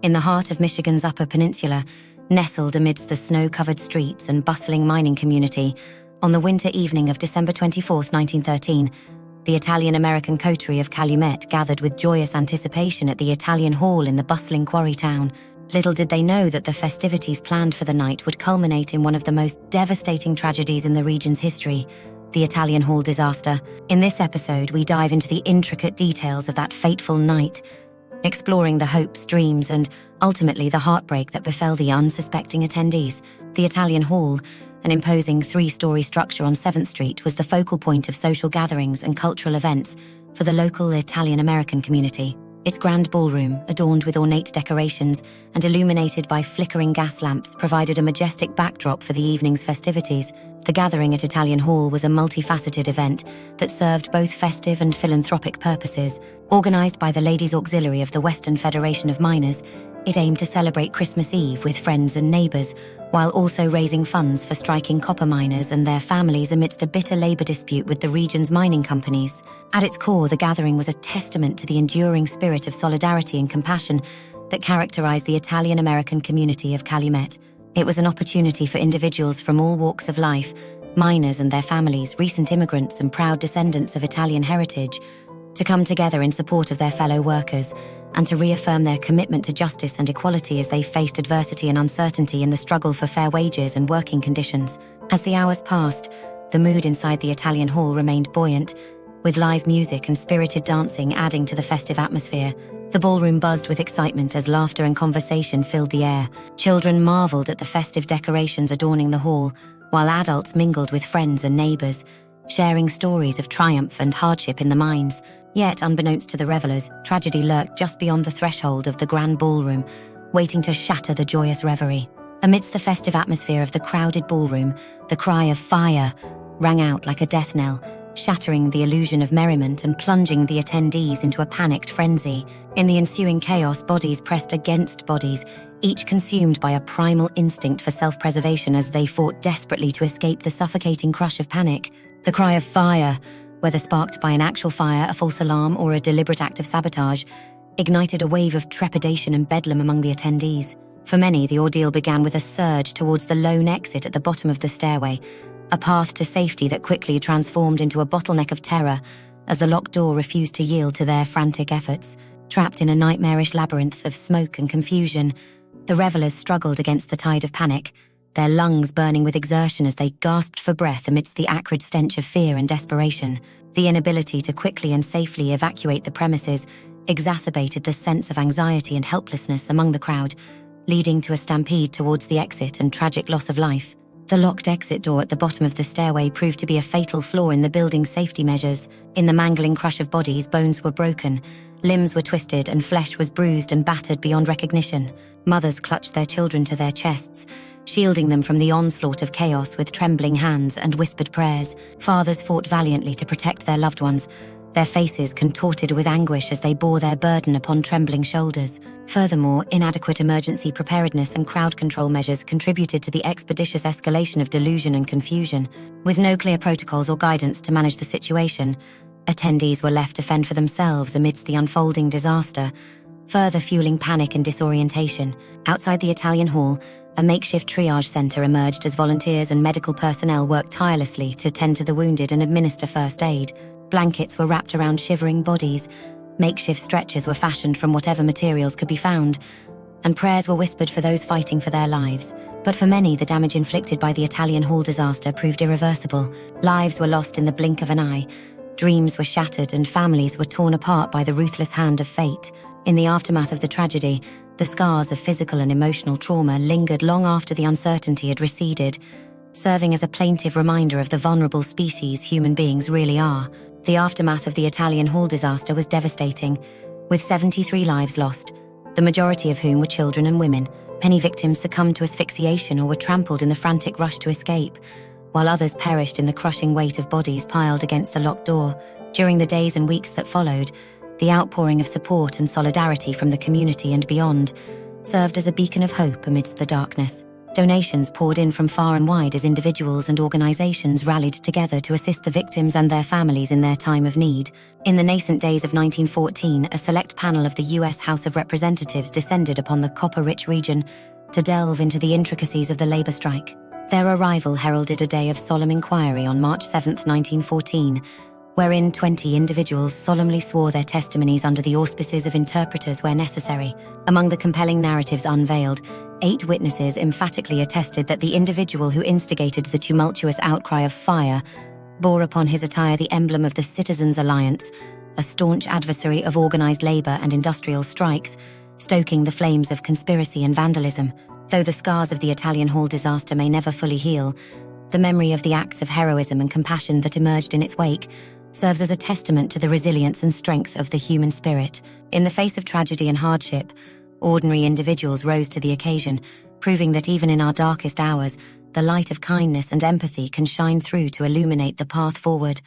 In the heart of Michigan's Upper Peninsula, nestled amidst the snow-covered streets and bustling mining community, on the winter evening of December 24, 1913, the Italian-American coterie of Calumet gathered with joyous anticipation at the Italian Hall in the bustling quarry town. Little did they know that the festivities planned for the night would culminate in one of the most devastating tragedies in the region's history, the Italian Hall disaster. In this episode, we dive into the intricate details of that fateful night, exploring the hopes, dreams, and ultimately the heartbreak that befell the unsuspecting attendees. The Italian Hall, an imposing 3-story structure on 7th Street, was the focal point of social gatherings and cultural events for the local Italian-American community. Its grand ballroom, adorned with ornate decorations and illuminated by flickering gas lamps, provided a majestic backdrop for the evening's festivities. The gathering at Italian Hall was a multifaceted event that served both festive and philanthropic purposes. Organized by the Ladies' Auxiliary of the Western Federation of Miners, it aimed to celebrate Christmas Eve with friends and neighbors, while also raising funds for striking copper miners and their families amidst a bitter labor dispute with the region's mining companies. At its core, the gathering was a testament to the enduring spirit of solidarity and compassion that characterized the Italian-American community of Calumet. It was an opportunity for individuals from all walks of life, miners and their families, recent immigrants and proud descendants of Italian heritage, to come together in support of their fellow workers and to reaffirm their commitment to justice and equality as they faced adversity and uncertainty in the struggle for fair wages and working conditions. As the hours passed, the mood inside the Italian Hall remained buoyant, with live music and spirited dancing adding to the festive atmosphere. The ballroom buzzed with excitement as laughter and conversation filled the air. Children marveled at the festive decorations adorning the hall, while adults mingled with friends and neighbors, sharing stories of triumph and hardship in the mines. Yet, unbeknownst to the revelers, tragedy lurked just beyond the threshold of the grand ballroom, waiting to shatter the joyous reverie. Amidst the festive atmosphere of the crowded ballroom, the cry of "Fire!" rang out like a death knell, shattering the illusion of merriment and plunging the attendees into a panicked frenzy. In the ensuing chaos, bodies pressed against bodies, each consumed by a primal instinct for self-preservation as they fought desperately to escape the suffocating crush of panic. The cry of "Fire!", whether sparked by an actual fire, a false alarm, or a deliberate act of sabotage, ignited a wave of trepidation and bedlam among the attendees. For many, the ordeal began with a surge towards the lone exit at the bottom of the stairway, a path to safety that quickly transformed into a bottleneck of terror as the locked door refused to yield to their frantic efforts. Trapped in a nightmarish labyrinth of smoke and confusion, the revelers struggled against the tide of panic, their lungs burning with exertion as they gasped for breath amidst the acrid stench of fear and desperation. The inability to quickly and safely evacuate the premises exacerbated the sense of anxiety and helplessness among the crowd, leading to a stampede towards the exit and tragic loss of life. The locked exit door at the bottom of the stairway proved to be a fatal flaw in the building's safety measures. In the mangling crush of bodies, bones were broken, limbs were twisted, and flesh was bruised and battered beyond recognition. Mothers clutched their children to their chests, shielding them from the onslaught of chaos with trembling hands and whispered prayers. Fathers fought valiantly to protect their loved ones, their faces contorted with anguish as they bore their burden upon trembling shoulders. Furthermore, inadequate emergency preparedness and crowd control measures contributed to the expeditious escalation of delusion and confusion. With no clear protocols or guidance to manage the situation, attendees were left to fend for themselves amidst the unfolding disaster, further fueling panic and disorientation. Outside the Italian Hall, a makeshift triage center emerged as volunteers and medical personnel worked tirelessly to tend to the wounded and administer first aid. Blankets were wrapped around shivering bodies, makeshift stretchers were fashioned from whatever materials could be found, and prayers were whispered for those fighting for their lives. But for many, the damage inflicted by the Italian Hall disaster proved irreversible. Lives were lost in the blink of an eye, dreams were shattered, and families were torn apart by the ruthless hand of fate. In the aftermath of the tragedy, the scars of physical and emotional trauma lingered long after the uncertainty had receded, serving as a plaintive reminder of the vulnerable species human beings really are. The aftermath of the Italian Hall disaster was devastating, with 73 lives lost, the majority of whom were children and women. Many victims succumbed to asphyxiation or were trampled in the frantic rush to escape, while others perished in the crushing weight of bodies piled against the locked door. During the days and weeks that followed, the outpouring of support and solidarity from the community and beyond served as a beacon of hope amidst the darkness. Donations poured in from far and wide as individuals and organizations rallied together to assist the victims and their families in their time of need. In the nascent days of 1914, a select panel of the U.S. House of Representatives descended upon the copper-rich region to delve into the intricacies of the labor strike. Their arrival heralded a day of solemn inquiry on March 7, 1914, wherein 20 individuals solemnly swore their testimonies under the auspices of interpreters where necessary. Among the compelling narratives unveiled, 8 witnesses emphatically attested that the individual who instigated the tumultuous outcry of fire bore upon his attire the emblem of the Citizens' Alliance, a staunch adversary of organized labor and industrial strikes, stoking the flames of conspiracy and vandalism. Though the scars of the Italian Hall disaster may never fully heal, the memory of the acts of heroism and compassion that emerged in its wake serves as a testament to the resilience and strength of the human spirit. In the face of tragedy and hardship, ordinary individuals rose to the occasion, proving that even in our darkest hours, the light of kindness and empathy can shine through to illuminate the path forward.